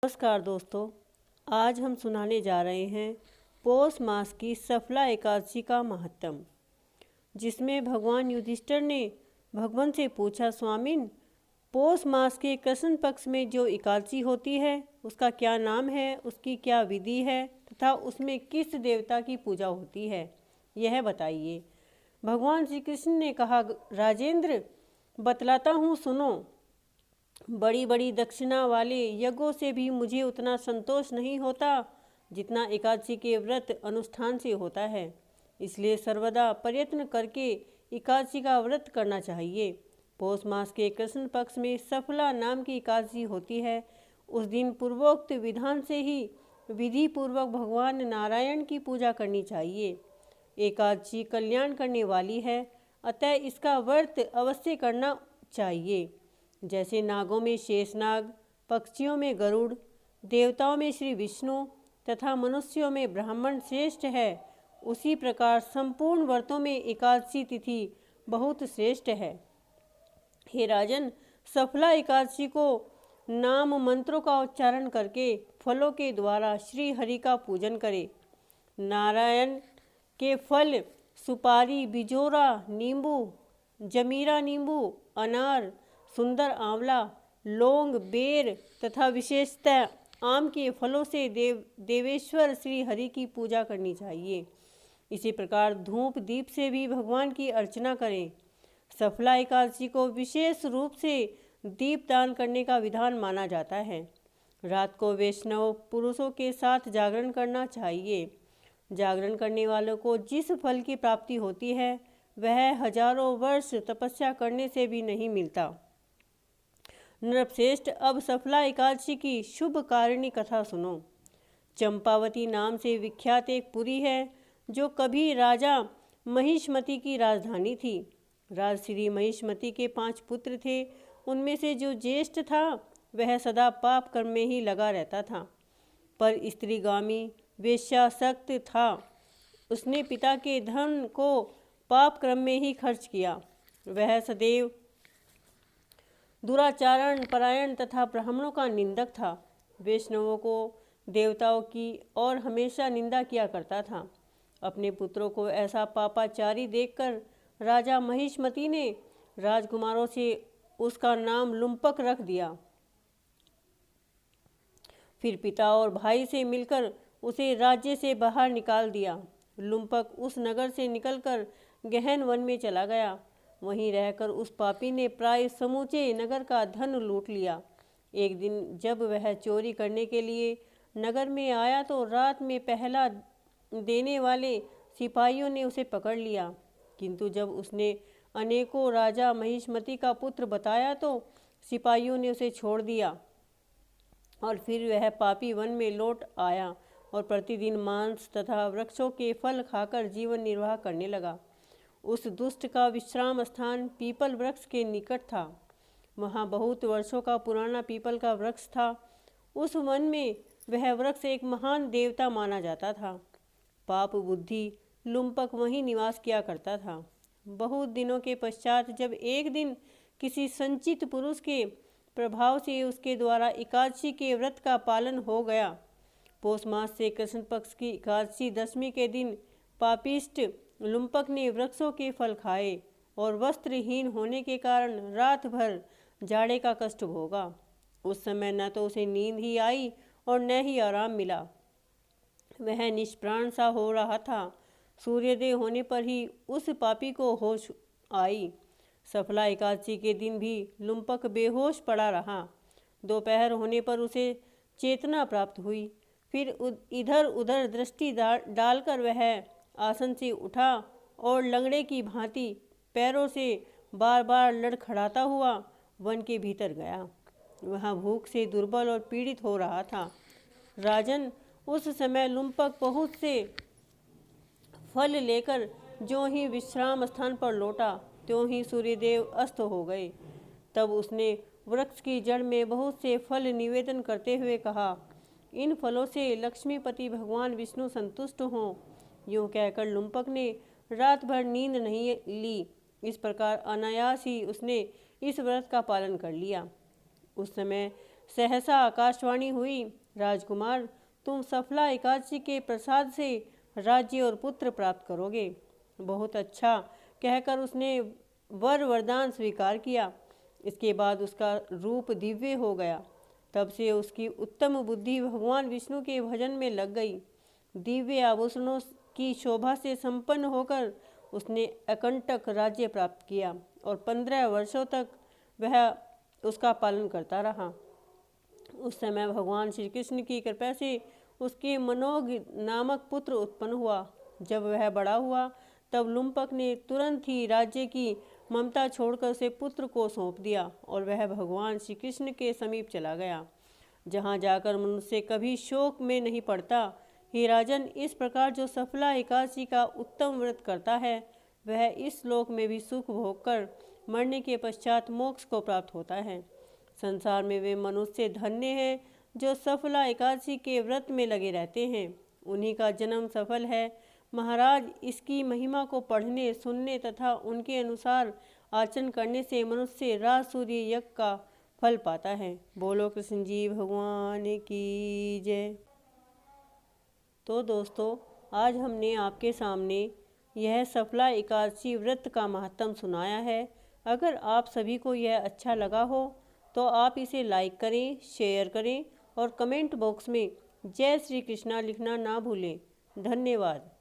नमस्कार दोस्तों, आज हम सुनाने जा रहे हैं पौष मास की सफला एकादशी का महत्म, जिसमें भगवान युधिष्ठिर ने भगवान से पूछा, स्वामिन, पौष मास के कृष्ण पक्ष में जो एकादशी होती है उसका क्या नाम है, उसकी क्या विधि है तथा उसमें किस देवता की पूजा होती है, यह बताइए। भगवान श्री कृष्ण ने कहा, राजेंद्र, बतलाता हूँ, सुनो। बड़ी बड़ी दक्षिणा वाले यज्ञों से भी मुझे उतना संतोष नहीं होता जितना एकादशी के व्रत अनुष्ठान से होता है। इसलिए सर्वदा प्रयत्न करके एकादशी का व्रत करना चाहिए। पौष मास के कृष्ण पक्ष में सफला नाम की एकादशी होती है। उस दिन पूर्वोक्त विधान से ही विधि पूर्वक भगवान नारायण की पूजा करनी चाहिए। एकादशी कल्याण करने वाली है, अतः इसका व्रत अवश्य करना चाहिए। जैसे नागों में शेषनाग, पक्षियों में गरुड़, देवताओं में श्री विष्णु तथा मनुष्यों में ब्राह्मण श्रेष्ठ है, उसी प्रकार संपूर्ण व्रतों में एकादशी तिथि बहुत श्रेष्ठ है। हे राजन, सफला एकादशी को नाम मंत्रों का उच्चारण करके फलों के द्वारा श्री हरि का पूजन करे। नारायण के फल सुपारी, बिजोरा नींबू, जमीरा नींबू, अनार, सुंदर आंवला, लौंग, बेर तथा विशेषतः आम के फलों से देवेश्वर श्री हरि की पूजा करनी चाहिए। इसी प्रकार धूप दीप से भी भगवान की अर्चना करें। सफला एकादशी को विशेष रूप से दीपदान करने का विधान माना जाता है। रात को वैष्णव पुरुषों के साथ जागरण करना चाहिए। जागरण करने वालों को जिस फल की प्राप्ति होती है वह हजारों वर्ष तपस्या करने से भी नहीं मिलता। नृपश्रेष्ठ, अब सफला एकादशी की शुभ कारिणी कथा सुनो। चंपावती नाम से विख्यात एक पुरी है जो कभी राजा महिष्मति की राजधानी थी। राजश्री महिष्मति के 5 पुत्र थे। उनमें से जो ज्येष्ठ था वह सदा पाप कर्म में ही लगा रहता था, पर स्त्रीगामी वेश्यासक्त था। उसने पिता के धन को पाप क्रम में ही खर्च किया। वह सदैव दुराचारण परायण तथा ब्राह्मणों का निंदक था। वैष्णवों को, देवताओं की और हमेशा निंदा किया करता था। अपने पुत्रों को ऐसा पापाचारी देखकर राजा महिष्मति ने राजकुमारों से उसका नाम लुम्पक रख दिया। फिर पिता और भाई से मिलकर उसे राज्य से बाहर निकाल दिया। लुम्पक उस नगर से निकलकर गहन वन में चला गया। वहीं रहकर उस पापी ने प्राय समूचे नगर का धन लूट लिया। एक दिन जब वह चोरी करने के लिए नगर में आया तो रात में पहला देने वाले सिपाहियों ने उसे पकड़ लिया, किंतु जब उसने अनेकों राजा महिष्मति का पुत्र बताया तो सिपाहियों ने उसे छोड़ दिया और फिर वह पापी वन में लौट आया और प्रतिदिन मांस तथा वृक्षों के फल खाकर जीवन निर्वाह करने लगा। उस दुष्ट का विश्राम स्थान पीपल वृक्ष के निकट था। वहाँ बहुत वर्षों का पुराना पीपल का वृक्ष था। उस वन में वह वृक्ष एक महान देवता माना जाता था। पाप बुद्धि लुम्पक वहीं निवास किया करता था। बहुत दिनों के पश्चात जब एक दिन किसी संचित पुरुष के प्रभाव से उसके द्वारा एकादशी के व्रत का पालन हो गया। पौष मास से कृष्ण पक्ष की एकादशी दशमी के दिन पापिष्ट लुम्पक ने वृक्षों के फल खाए और वस्त्रहीन होने के कारण रात भर जाड़े का कष्ट भोगा। उस समय न तो उसे नींद ही आई और न ही आराम मिला। वह निष्प्राण सा हो रहा था। सूर्योदय होने पर ही उस पापी को होश आई। सफला एकादशी के दिन भी लुम्पक बेहोश पड़ा रहा। दोपहर होने पर उसे चेतना प्राप्त हुई। फिर इधर उधर दृष्टि डालकर वह आसन से उठा और लंगड़े की भांति पैरों से बार बार लड़खड़ाता हुआ वन के भीतर गया। वहाँ भूख से दुर्बल और पीड़ित हो रहा था। राजन, उस समय लुम्पक बहुत से फल लेकर जो ही विश्राम स्थान पर लौटा त्यों ही सूर्यदेव अस्त हो गए। तब उसने वृक्ष की जड़ में बहुत से फल निवेदन करते हुए कहा, इन फलों से लक्ष्मीपति भगवान विष्णु संतुष्ट हों। यूँ कहकर लुम्पक ने रात भर नींद नहीं ली। इस प्रकार अनायास ही उसने इस व्रत का पालन कर लिया। उस समय सहसा आकाशवाणी हुई, राजकुमार, तुम सफला एकादशी के प्रसाद से राज्य और पुत्र प्राप्त करोगे। बहुत अच्छा कहकर उसने वरदान स्वीकार किया। इसके बाद उसका रूप दिव्य हो गया। तब से उसकी उत्तम बुद्धि भगवान विष्णु के भजन में लग गई। दिव्य आभूषणों की शोभा से संपन्न होकर उसने अकंटक राज्य प्राप्त किया और 15 वर्षों तक वह उसका पालन करता रहा। उस समय भगवान श्री कृष्ण की कृपा से उसके मनोज नामक पुत्र उत्पन्न हुआ। जब वह बड़ा हुआ तब लुम्पक ने तुरंत ही राज्य की ममता छोड़कर उसे पुत्र को सौंप दिया और वह भगवान श्री कृष्ण के समीप चला गया, जहाँ जाकर मनुष्य कभी शोक में नहीं पड़ता। हे राजन, इस प्रकार जो सफला एकादशी का उत्तम व्रत करता है वह इस लोक में भी सुख भोग कर मरने के पश्चात मोक्ष को प्राप्त होता है। संसार में वे मनुष्य धन्य हैं जो सफला एकादशी के व्रत में लगे रहते हैं, उन्हीं का जन्म सफल है। महाराज, इसकी महिमा को पढ़ने, सुनने तथा उनके अनुसार आचरण करने से मनुष्य राज सूर्य यज्ञ का फल पाता है। बोलो कृष्ण जी भगवान की जय। तो दोस्तों, आज हमने आपके सामने यह सफला एकादशी व्रत का महत्व सुनाया है। अगर आप सभी को यह अच्छा लगा हो तो आप इसे लाइक करें, शेयर करें और कमेंट बॉक्स में जय श्री कृष्णा लिखना ना भूलें। धन्यवाद।